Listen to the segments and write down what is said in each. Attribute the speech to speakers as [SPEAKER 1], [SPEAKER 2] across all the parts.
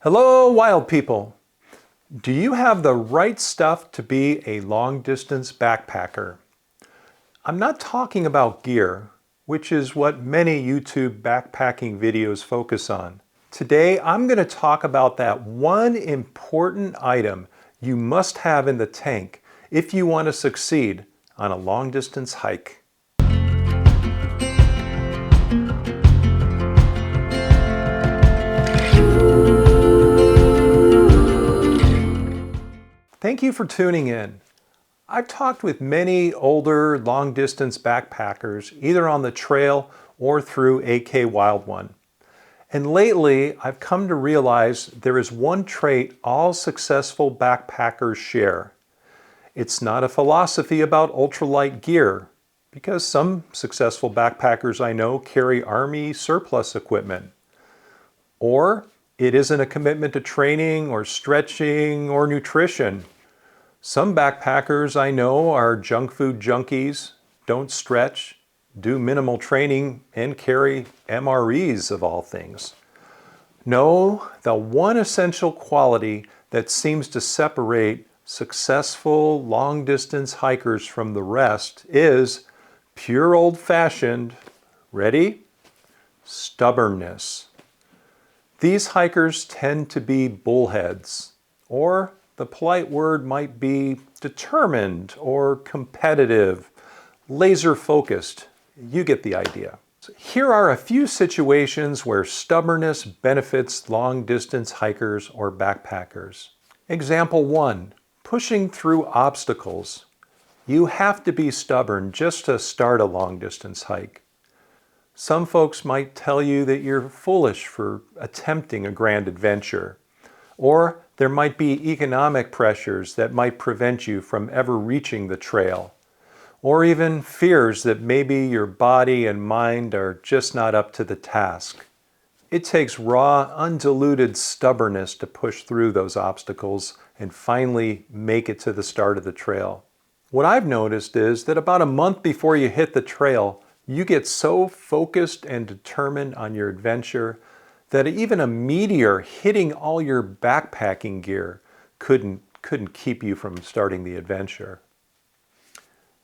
[SPEAKER 1] Hello, wild people. Do you have the right stuff to be a long-distance backpacker? I'm not talking about gear, which is what many YouTube backpacking videos focus on. Today, I'm going to talk about that one important item you must have in the tank if you want to succeed on a long-distance hike. Thank you for tuning in. I've talked with many older, long-distance backpackers, either on the trail or through AK Wild One. And lately, I've come to realize there is one trait all successful backpackers share. It's not a philosophy about ultralight gear, because some successful backpackers I know carry Army surplus equipment. Or it isn't a commitment to training or stretching or nutrition. Some backpackers I know are junk food junkies, don't stretch, do minimal training, and carry MREs of all things. No, the one essential quality that seems to separate successful long-distance hikers from the rest is pure old-fashioned, ready? Stubbornness. These hikers tend to be bullheads, or the polite word might be determined or competitive, laser-focused. You get the idea. So here are a few situations where stubbornness benefits long-distance hikers or backpackers. Example 1, pushing through obstacles. You have to be stubborn just to start a long-distance hike. Some folks might tell you that you're foolish for attempting a grand adventure, or there might be economic pressures that might prevent you from ever reaching the trail, or even fears that maybe your body and mind are just not up to the task. It takes raw, undiluted stubbornness to push through those obstacles and finally make it to the start of the trail. What I've noticed is that about a month before you hit the trail, you get so focused and determined on your adventure that even a meteor hitting all your backpacking gear couldn't keep you from starting the adventure.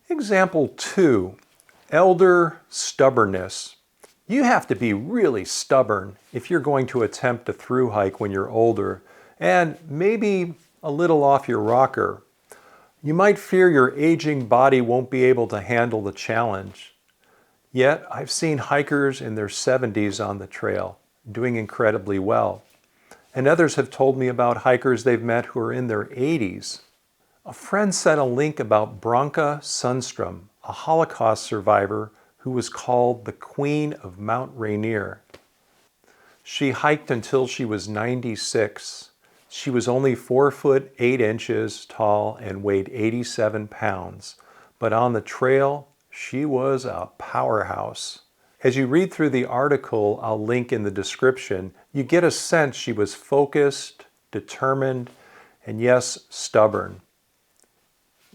[SPEAKER 1] Example 2, elder stubbornness. You have to be really stubborn if you're going to attempt a through hike when you're older and maybe a little off your rocker. You might fear your aging body won't be able to handle the challenge. Yet I've seen hikers in their 70s on the trail doing incredibly well. And others have told me about hikers they've met who are in their 80s. A friend sent a link about Bronka Sundstrom, a Holocaust survivor who was called the Queen of Mount Rainier. She hiked until she was 96. She was only 4 foot 8 inches tall and weighed 87 pounds. But on the trail, she was a powerhouse. As you read through the article I'll link in the description, you get a sense she was focused, determined, and yes, stubborn.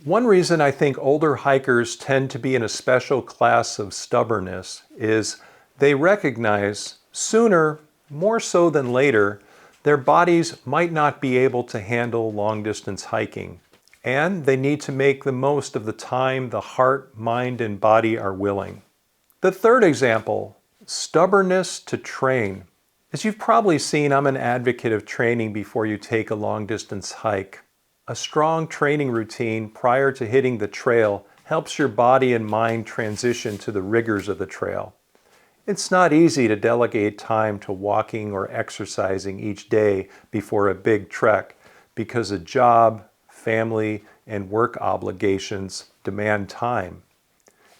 [SPEAKER 1] One reason I think older hikers tend to be in a special class of stubbornness is they recognize sooner, more so than later, their bodies might not be able to handle long-distance hiking, and they need to make the most of the time the heart, mind, and body are willing. The third example, stubbornness to train. As you've probably seen, I'm an advocate of training before you take a long-distance hike. A strong training routine prior to hitting the trail helps your body and mind transition to the rigors of the trail. It's not easy to delegate time to walking or exercising each day before a big trek because a job, family, and work obligations demand time.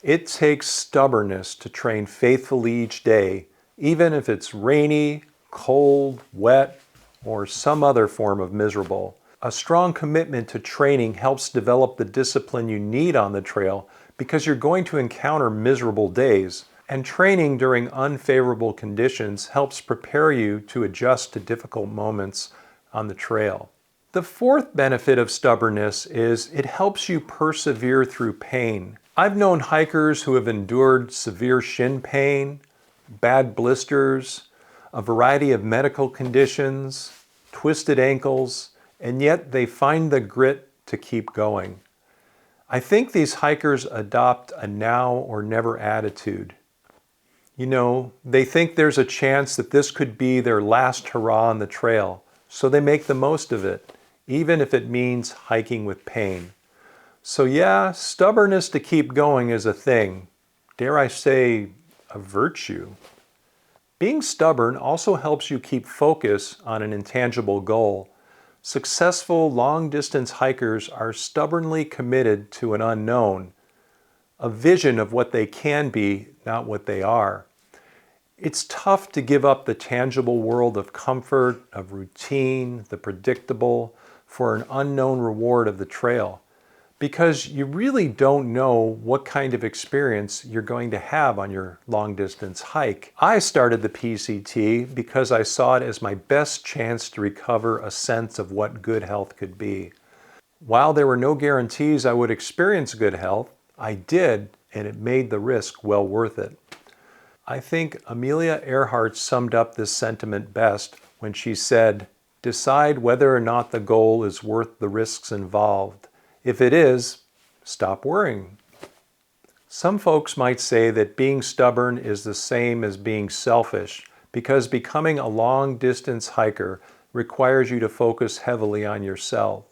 [SPEAKER 1] It takes stubbornness to train faithfully each day, even if it's rainy, cold, wet, or some other form of miserable. A strong commitment to training helps develop the discipline you need on the trail because you're going to encounter miserable days, and training during unfavorable conditions helps prepare you to adjust to difficult moments on the trail. The fourth benefit of stubbornness is it helps you persevere through pain. I've known hikers who have endured severe shin pain, bad blisters, a variety of medical conditions, twisted ankles, and yet they find the grit to keep going. I think these hikers adopt a now or never attitude. You know, they think there's a chance that this could be their last hurrah on the trail, so they make the most of it, even if it means hiking with pain. So yeah, stubbornness to keep going is a thing. Dare I say, a virtue. Being stubborn also helps you keep focus on an intangible goal. Successful long-distance hikers are stubbornly committed to an unknown, a vision of what they can be, not what they are. It's tough to give up the tangible world of comfort, of routine, the predictable, for an unknown reward of the trail, because you really don't know what kind of experience you're going to have on your long-distance hike. I started the PCT because I saw it as my best chance to recover a sense of what good health could be. While there were no guarantees I would experience good health, I did, and it made the risk well worth it. I think Amelia Earhart summed up this sentiment best when she said, "Decide whether or not the goal is worth the risks involved. If it is, stop worrying." Some folks might say that being stubborn is the same as being selfish, because becoming a long-distance hiker requires you to focus heavily on yourself.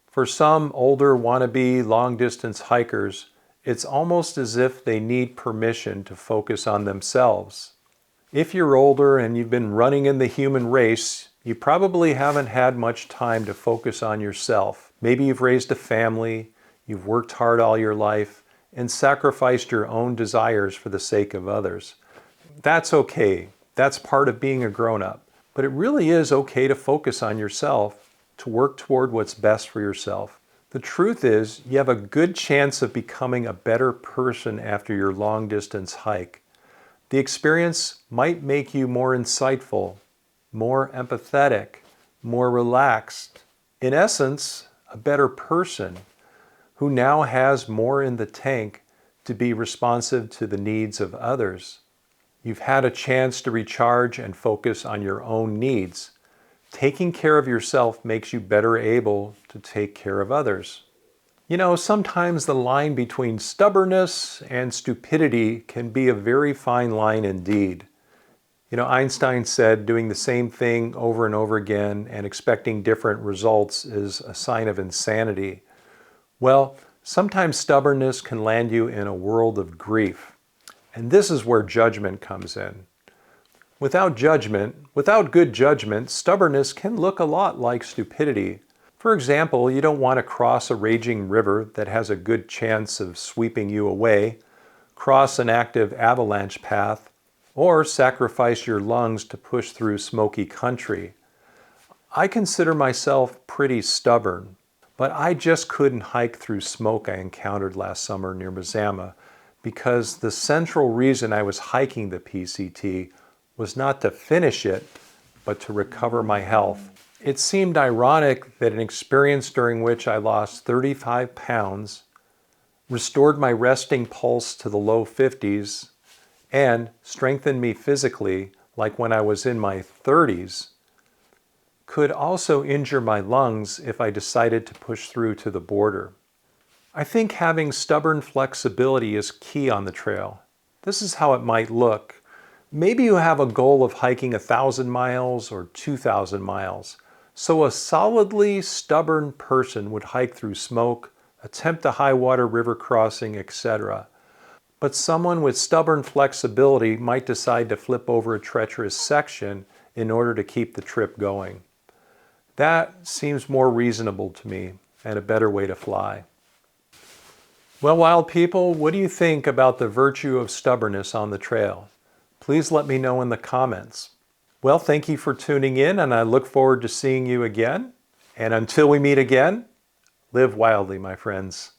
[SPEAKER 1] For some older wannabe long-distance hikers, it's almost as if they need permission to focus on themselves. If you're older and you've been running in the human race, you probably haven't had much time to focus on yourself. Maybe you've raised a family, you've worked hard all your life, and sacrificed your own desires for the sake of others. That's okay. That's part of being a grown-up. But it really is okay to focus on yourself, to work toward what's best for yourself. The truth is, you have a good chance of becoming a better person after your long-distance hike. The experience might make you more insightful, more empathetic, more relaxed. In essence, a better person who now has more in the tank to be responsive to the needs of others. You've had a chance to recharge and focus on your own needs. Taking care of yourself makes you better able to take care of others. You know, sometimes the line between stubbornness and stupidity can be a very fine line indeed. You know, Einstein said doing the same thing over and over again and expecting different results is a sign of insanity. Well, sometimes stubbornness can land you in a world of grief. And this is where judgment comes in. Without good judgment, stubbornness can look a lot like stupidity. For example, you don't want to cross a raging river that has a good chance of sweeping you away, cross an active avalanche path, or sacrifice your lungs to push through smoky country. I consider myself pretty stubborn, but I just couldn't hike through smoke I encountered last summer near Mazama because the central reason I was hiking the PCT was not to finish it, but to recover my health. It seemed ironic that an experience during which I lost 35 pounds, restored my resting pulse to the low 50s, and strengthened me physically like when I was in my 30s, could also injure my lungs if I decided to push through to the border. I think having stubborn flexibility is key on the trail. This is how it might look. Maybe you have a goal of hiking 1,000 miles or 2,000 miles. So a solidly stubborn person would hike through smoke, attempt a high water river crossing, etc. But someone with stubborn flexibility might decide to flip over a treacherous section in order to keep the trip going. That seems more reasonable to me and a better way to fly. Well, wild people, what do you think about the virtue of stubbornness on the trail? Please let me know in the comments. Well, thank you for tuning in, and I look forward to seeing you again. And until we meet again, live wildly, my friends.